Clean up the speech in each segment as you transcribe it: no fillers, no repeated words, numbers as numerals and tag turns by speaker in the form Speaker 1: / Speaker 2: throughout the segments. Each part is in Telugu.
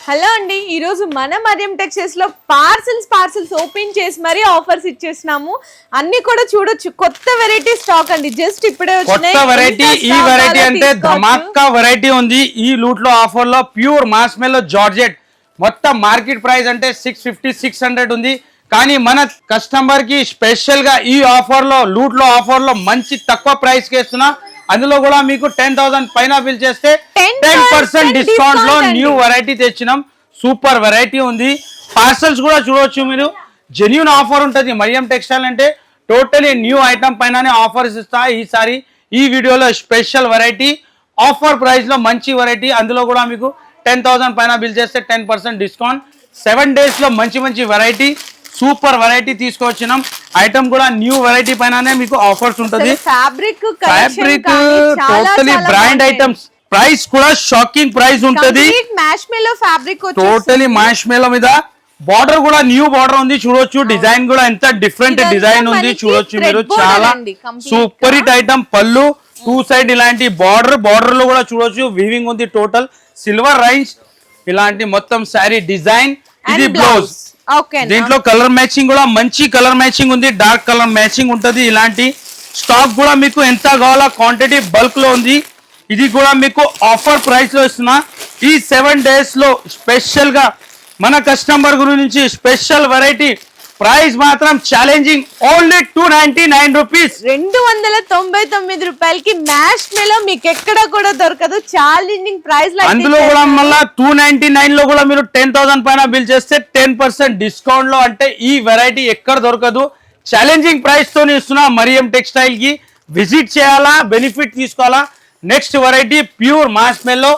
Speaker 1: హలో అండి, ఈ రోజు మన మరియం టెక్స్టైల్స్ లో పార్సల్స్ ఓపెన్ చేసి మరీ ఆఫర్స్ ఇచ్చేస్తున్నాము. అన్ని కూడా చూడొచ్చు. కొత్త వెరైటీ స్టాక్ అండి, జస్ట్ ఇప్పుడే
Speaker 2: కొత్త వెరైటీ. ఈ వెరైటీ అంటే ధమాకా వెరైటీ ఉంది. ఈ లూట్ లో ఆఫర్ లో ప్యూర్ మాస్మెల్లో జార్జెట్ మొత్తం మార్కెట్ ప్రైస్ అంటే 650 600 ఉంది. కానీ మన కస్టమర్ కి స్పెషల్ గా ఈ ఆఫర్ లో లూట్ లో ఆఫర్ లో మంచి తక్కువ ప్రైస్ కి ఇస్తున్నా. అందులో కూడా మీకు 10,000 పైన బిల్ చేస్తే 10% డిస్కౌంట్ లో న్యూ వెరైటీ తెచ్చినాం. సూపర్ వెరైటీ ఉంది. పార్సల్స్ కూడా చూడొచ్చు మీరు. జెన్యూన్ ఆఫర్ ఉంటుంది. మరియం టెక్స్టైల్ అంటే టోటలీ న్యూ ఐటమ్ పైననే ఆఫర్స్ ఇస్తా. ఈసారి ఈ వీడియోలో స్పెషల్ వెరైటీ ఆఫర్ ప్రైస్ లో మంచి వెరైటీ. అందులో కూడా మీకు 10,000 పైన బిల్ చేస్తే 10% డిస్కౌంట్. 7 days లో మంచి వెరైటీ, సూపర్ వెరైటీ తీసుకొచ్చినాం. ఐటమ్ కూడా న్యూ వెరైటీ పైననే మీకు ఆఫర్స్ ఉంటుంది.
Speaker 1: Fabric
Speaker 2: totally brand items. Price కూడా షాకింగ్ ప్రైస్ ఉంటది. టోటలీ మ్యాష్మెలో మీద బార్డర్ కూడా న్యూ బార్డర్ ఉంది. చూడొచ్చు డిజైన్ కూడా ఎంత డిఫరెంట్ డిజైన్ ఉంది. చూడొచ్చు మీరు. చాలా సూపర్ హిట్ ఐటమ్. పళ్ళు 2 side ఇలాంటి బార్డర్ లో కూడా చూడొచ్చు వీవింగ్ ఉంది. టోటల్ సిల్వర్ రైన్స్ ఇలాంటి మొత్తం శారీ డిజైన్. ఇది బ్లౌజ్. దీంట్లో కలర్ మ్యాచింగ్ కూడా మంచి కలర్ మ్యాచింగ్ ఉంది. డార్క్ కలర్ మ్యాచింగ్ ఉంటది. ఇలాంటి స్టాక్ కూడా మీకు ఎంత కావాలా క్వాంటిటీ బల్క్ లో ఉంది. ఇది కూడా మీకు ఆఫర్ ప్రైస్ లో ఇస్తున్నా. ఈ 7 days లో స్పెషల్ గా మన కస్టమర్ గురించి స్పెషల్ వెరైటీ. ప్రైస్ మాత్రం ఛాలెంజింగ్. Only 299 rupees.
Speaker 1: 299 రూపాయలకి మ్యాష్ మేలో మీకు ఎక్కడ కూడా దొరకదు. Challenging price.
Speaker 2: అందులో కూడా మళ్ళీ 299 లో కూడా మీరు 10,000 పైన బిల్ చేస్తే 10% డిస్కౌంట్ లో. అంటే ఈ వెరైటీ ఎక్కడ దొరకదు. ఛాలెంజింగ్ ప్రైస్ తో ఇస్తున్నా. మరియం టెక్స్టైల్ కి విజిట్ చేయాలా, బెనిఫిట్ తీసుకోవాలా. Next variety pure మాస్మెల్లో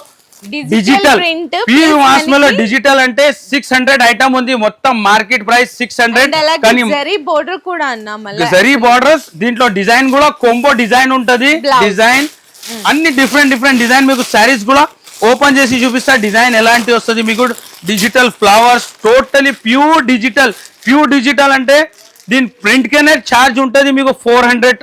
Speaker 2: digital. Pure మాస్మెల్లో digital అంటే 600 ఐటమ్ ఉంది. మొత్తం మార్కెట్ ప్రైస్ 600. కానీ
Speaker 1: జరీ బోర్డర్ కూడా అన్నా.
Speaker 2: జరీ బోర్డర్స్. దీంట్లో డిజైన్ కూడా కొంబో డిజైన్ ఉంటది. డిజైన్ అన్ని డిఫరెంట్ డిజైన్. మీకు శారీస్ కూడా ఓపెన్ చేసి చూపిస్తా. డిజైన్ ఎలాంటి వస్తుంది మీకు. Digital flowers. Totally pure digital. Pure digital అంటే దీని ప్రింట్ కనే ఛార్జ్ ఉంటుంది మీకు 400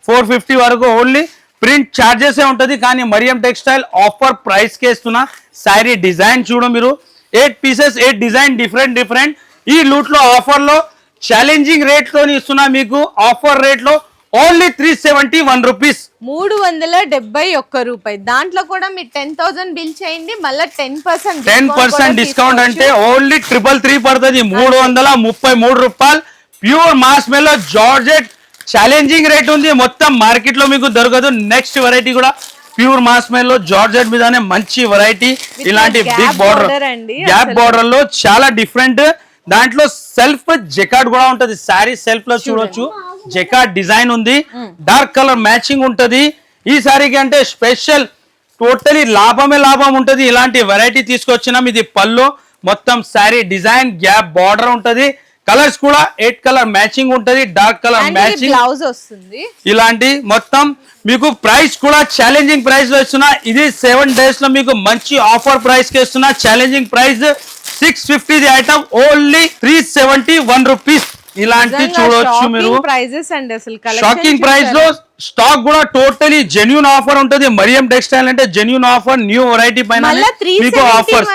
Speaker 2: 450 వరకు. ఓన్లీ ప్రింట్ ఛార్జెస్ ఉంటుంది. కానీ మరియం టెక్స్టైల్ ఆఫర్ ప్రైస్ కే ఇస్తున్నా. శారీ డిజైన్ చూడు మీరు. 8 pieces 8 డిజైన్ డిఫరెంట్. ఈ లూట్ లో ఆఫర్ లో ఛాలెంజింగ్ రేట్ తో ఇస్తున్నా మీకు. ఆఫర్ రేట్ లో ఓన్లీ 371 రూపీస్.
Speaker 1: 371 రూపాయలు. దాంట్లో కూడా మీరు 10,000 బిల్ చేయండి. మళ్ళీ 10%
Speaker 2: డిస్కౌంట్ అంటే ఓన్లీ 333 పడుతుంది. 333 రూపాయలు. ప్యూర్ మాస్మెల్లో జార్జెట్ ఛాలెంజింగ్ రేట్ ఉంది. మొత్తం మార్కెట్ లో మీకు దొరకదు. నెక్స్ట్ వెరైటీ కూడా ప్యూర్ మాస్మెల్లో జార్జెట్ మీదనే మంచి వెరైటీ. ఇలాంటి బిగ్ బార్డర్, గ్యాప్ బార్డర్ లో చాలా డిఫరెంట్. దాంట్లో సెల్ఫ్ జెకార్డ్ కూడా ఉంటది. శారీ సెల్ఫ్ లో చూడొచ్చు జెకార్డ్ డిజైన్ ఉంది. డార్క్ కలర్ మ్యాచింగ్ ఉంటది. ఈ శారీకి అంటే స్పెషల్ టోటలీ లాభం ఉంటది. ఇలాంటి వెరైటీ తీసుకొచ్చినాం. ఇది పళ్ళు. మొత్తం శారీ డిజైన్ గ్యాప్ బార్డర్ ఉంటది. కలర్స్ కూడా 8 కలర్ మ్యాచింగ్ ఉంటది. డార్క్ కలర్ మ్యాచింగ్
Speaker 1: బ్లౌజ్ వస్తుంది.
Speaker 2: ఇలాంటి మొత్తం మీకు ప్రైస్ కూడా ఛాలెంజింగ్ ప్రైస్ లో ఇస్తున్నా. ఇది 7 days లో మీకు మంచి ఆఫర్ ప్రైస్ కి ఇస్తున్నా. Challenging price 650 item only 371 rupees. ఇలాంటి చూడొచ్చు మీరు. షాకింగ్ ప్రైస్ లో స్టాక్ కూడా టోటలీ జెన్యూన్ ఆఫర్ ఉంటది. మరియం టెక్స్టైల్ అంటే జెన్యూన్ ఆఫర్. న్యూ వెరైటీ పైన మీకు ఆఫర్.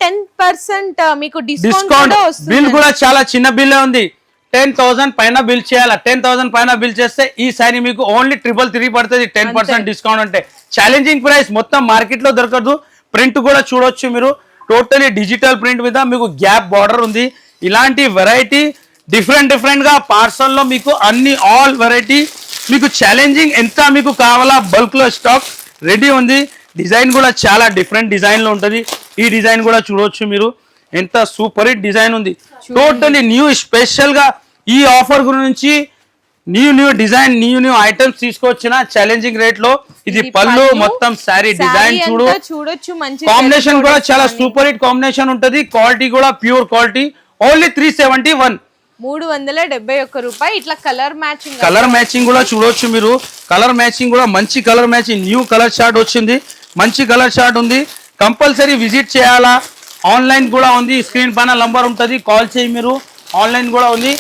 Speaker 1: 10% మీకు
Speaker 2: డిస్కౌంట్. బిల్ కూడా చాలా చిన్న బిల్ ఉంది. 10,000 పైన బిల్ చేయాలి. 10,000 పైన బిల్ చేస్తే ఈ సారీ మీకు ఓన్లీ 333 పడుతుంది. 10% డిస్కౌంట్ అంటే ఛాలెంజింగ్ ప్రైస్. మొత్తం మార్కెట్ లో దొరకదు. ప్రింట్ కూడా చూడొచ్చు మీరు. టోటలీ డిజిటల్ ప్రింట్ మీద మీకు గ్యాప్ బార్డర్ ఉంది. ఇలాంటి వెరైటీ డిఫరెంట్ గా పార్సల్ లో మీకు అన్ని ఆల్ వెరైటీ మీకు ఛాలెంజింగ్ ఎంత మీకు కావాలా బల్క్ లో స్టాక్ రెడీ ఉంది. డిజైన్ కూడా చాలా డిఫరెంట్ డిజైన్ లో ఉంటది. ఈ డిజైన్ కూడా చూడొచ్చు మీరు. ఎంత సూపర్ హిట్ డిజైన్ ఉంది. టోటలీ న్యూ స్పెషల్ గా ఈ ఆఫర్ గురించి న్యూ డిజైన్ న్యూ ఐటమ్స్ తీసుకొచ్చిన ఛాలెంజింగ్ రేట్ లో. ఇది పళ్ళు. మొత్తం శారీ డిజైన్ చూడొచ్చు. కాంబినేషన్ కూడా చాలా సూపర్ హిట్ కాంబినేషన్ ఉంటది. క్వాలిటీ కూడా ప్యూర్ క్వాలిటీ. ఓన్లీ 371.
Speaker 1: 371 రూపాయలు. ఇట్లా కలర్
Speaker 2: మ్యాచింగ్ కూడా చూడొచ్చు మీరు. కలర్ మ్యాచింగ్ కూడా మంచి colour matching. New colour chart వచ్చింది. మంచి కలర్ చార్ట్ ఉంది. కంపల్సరీ విజిట్ చేయాలా. ఆన్లైన్ కూడా ఉంది. స్క్రీన్ పైన నంబర్ ఉంటుంది. కాల్ చేయి మీరు. ఆన్లైన్ కూడా ఉంది.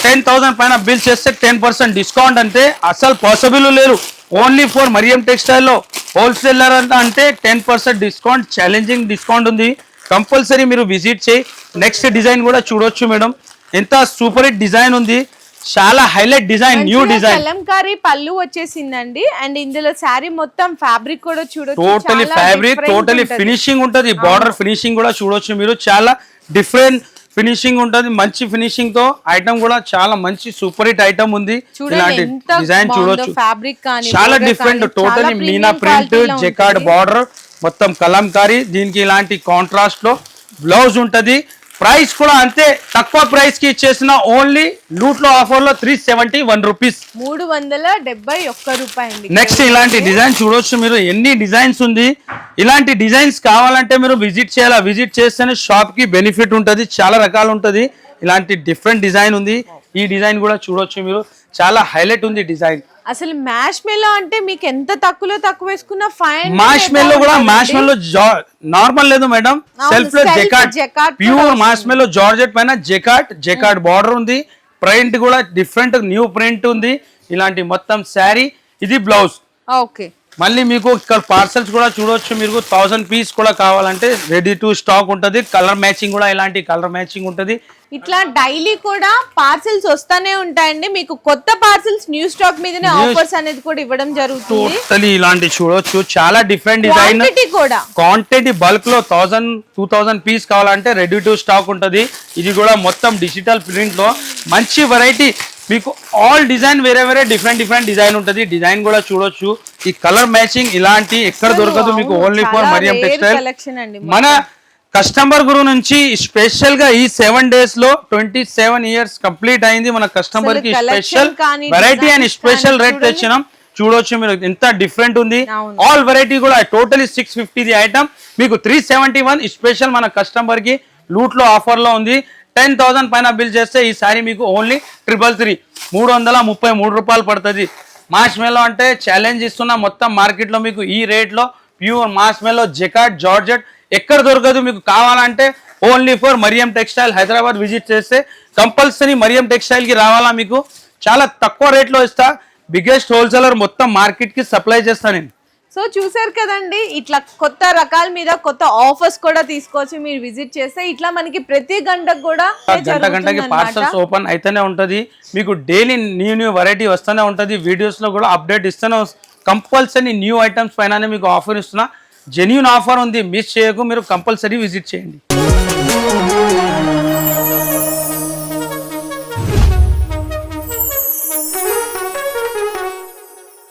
Speaker 2: 10,000 పైన బిల్ చేస్తే 10% డిస్కౌంట్ అంటే అసలు పాసిబుల్ లేదు. ఓన్లీ ఫర్ మరియం టెక్స్టైల్ లో హోల్సేలర్ అంటే 10% డిస్కౌంట్. ఛాలెంజింగ్ డిస్కౌంట్ ఉంది. కంపల్సరీ మీరు విజిట్ చేయి. నెక్స్ట్ డిజైన్ కూడా చూడొచ్చు మేడం, ఎంత సూపర్ హిట్ డిజైన్ ఉంది, చాలా highlight design, new design.
Speaker 1: Kalamkari పళ్ళు వచ్చేసిందండి. అండ్ ఇందులో శారీ మొత్తం ఫ్యాబ్రిక్ కూడా చూడొచ్చు,
Speaker 2: టోటలీ ఫ్యాబ్రిక్, టోటలీ ఫినిషింగ్ ఉంటది. బార్డర్ ఫినిషింగ్ కూడా చూడొచ్చు మీరు, చాలా డిఫరెంట్ ఫినిషింగ్ ఉంటది. మంచి ఫినిషింగ్ తో ఐటమ్ కూడా చాలా మంచి సూపర్ హిట్ ఐటమ్ ఉంది. ఇలాంటి డిజైన్ చూడొచ్చు,
Speaker 1: ఫ్యాబ్రిక్ కానీ
Speaker 2: చాలా different, totally Meena print, jacquard border, మొత్తం కలంకారీ. దీనికి ఇలాంటి కాంట్రాస్ట్ లో బ్లౌజ్ ఉంటది. ప్రైస్ కూడా అంతే తక్కువ ప్రైస్ కి ఇచ్చేసిన, ఓన్లీ లూట్ లో ఆఫర్ లో 371 రూపీస్,
Speaker 1: 371 రూపాయలు.
Speaker 2: నెక్స్ట్ ఇలాంటి డిజైన్ చూడొచ్చు మీరు, ఎన్ని డిజైన్స్ ఉంది. ఇలాంటి డిజైన్స్ కావాలంటే మీరు విజిట్ చేయాలా, విజిట్ చేస్తేనే షాప్ కి బెనిఫిట్ ఉంటది, చాలా రకాలు ఉంటది. ఇలాంటి డిఫరెంట్ డిజైన్ ఉంది. ఈ డిజైన్ కూడా చూడొచ్చు మీరు, చాలా హైలైట్ ఉంది డిజైన్.
Speaker 1: అసలు మ్యాష్ మెల్లో అంటే మీకు ఎంత తక్కువలో తక్కువ వేసుకున్న ఫైన్.
Speaker 2: మాష్ మెల్లో కూడా, మాష్ మెల్లో నార్మల్ లేదు మేడం, సెల్ఫ్ లో జెకార్డ్, ప్యూర్ మాష్ మెల్లో జార్జెట్ పైన జెకార్డ్ బార్డర్ ఉంది. ప్రింట్ కూడా డిఫరెంట్ న్యూ ప్రింట్ ఉంది. ఇలాంటి మొత్తం శారీ, ఇది బ్లౌజ్.
Speaker 1: ఓకే,
Speaker 2: మళ్ళీ మీకు ఇక్కడ పార్సల్స్ కూడా చూడొచ్చు మీరు, 1000 పీస్ కూడా కావాలంటే రెడీ టు స్టాక్ ఉంటది. కలర్ మ్యాచింగ్ కూడా ఇలాంటి కలర్ మ్యాచింగ్ ఉంటది.
Speaker 1: ఇట్లా డైలీ కూడా పార్సిల్స్ వస్తానే ఉంటాయండి. మీకు కొత్త పార్సిల్స్ న్యూ స్టాక్ మీదనే ఆఫర్స్ అనేది కూడా ఇవ్వడం జరుగుతుంది.
Speaker 2: టోటలీ ఇలాంటి చూడొచ్చు, చాలా డిఫరెంట్ డిజైన్,
Speaker 1: కూడా
Speaker 2: క్వాంటిటీ బల్క్ లో 1000-2000 పీస్ కావాలంటే రెడీ టు స్టాక్ ఉంటది. ఇది కూడా మొత్తం డిజిటల్ ప్రింట్ లో మంచి వెరైటీ మీకు, ఆల్ డిజైన్ వేరే వేరే డిఫరెంట్ డిజైన్ ఉంటది. డిజైన్ కూడా చూడొచ్చు. ఈ కలర్ మ్యాచింగ్ ఇలాంటి ఎక్కడ దొరకదు మీకు, ఓన్లీ ఫర్ మరియం టెక్స్టైల్. మన కస్టమర్ గురు నుంచి స్పెషల్ గా ఈ 7 days లో 27 years కంప్లీట్ అయింది. మన కస్టమర్ కి special variety and special rate తెచ్చినాం. చూడొచ్చు మీరు, ఎంత డిఫరెంట్ ఉంది. ఆల్ వెరైటీ కూడా టోటలీ 650 ది ఐటమ్ మీకు 371 స్పెషల్ మన కస్టమర్ కి లూట్ లో ఆఫర్ లో ఉంది. 10,000 పైన బిల్ చేస్తే ఈ సారీ మీకు ఓన్లీ 333, 333 రూపాయలు పడుతుంది. మాస్ మేలో అంటే ఛాలెంజ్ ఇస్తున్నా, మొత్తం మార్కెట్ లో మీకు ఈ రేట్ లో ప్యూర్ మాస్ మేలో జెకార్డ్ జార్జెట్ ఎక్కడ దొరకదు. మీకు కావాలంటే only for Mariam textile Hyderabad visit చేస్తే కంపల్సరీ మరియం టెక్స్టైల్ కి రావాలా. మీకు చాలా తక్కువ రేట్ లో ఇస్తా, బిగ్గెస్ట్ హోల్సేలర్ మొత్తం మార్కెట్ కి సప్లై చేస్తా నేను.
Speaker 1: సో చూసారు కదండి, ఇట్లా కొత్త రకాల మీద కొత్త ఆఫర్స్ కూడా తీసుకోవచ్చు మీరు విజిట్ చేస్తే. ఇట్లా మనకి ప్రతి గంటకు కూడా
Speaker 2: గంటకి పార్సల్స్ ఓపెన్ అయితేనే ఉంటది. మీకు డైలీ న్యూ వెరైటీ వస్తూనే ఉంటది. వీడియోస్ లో కూడా అప్డేట్ ఇస్తూనే, కంపల్సరీ న్యూ ఐటమ్స్ పైన మీకు ఆఫర్ ఇస్తున్నా. జెన్యూన్ ఆఫర్ ఉంది, మిస్ చేయకు, మీరు కంపల్సరీ విజిట్ చేయండి.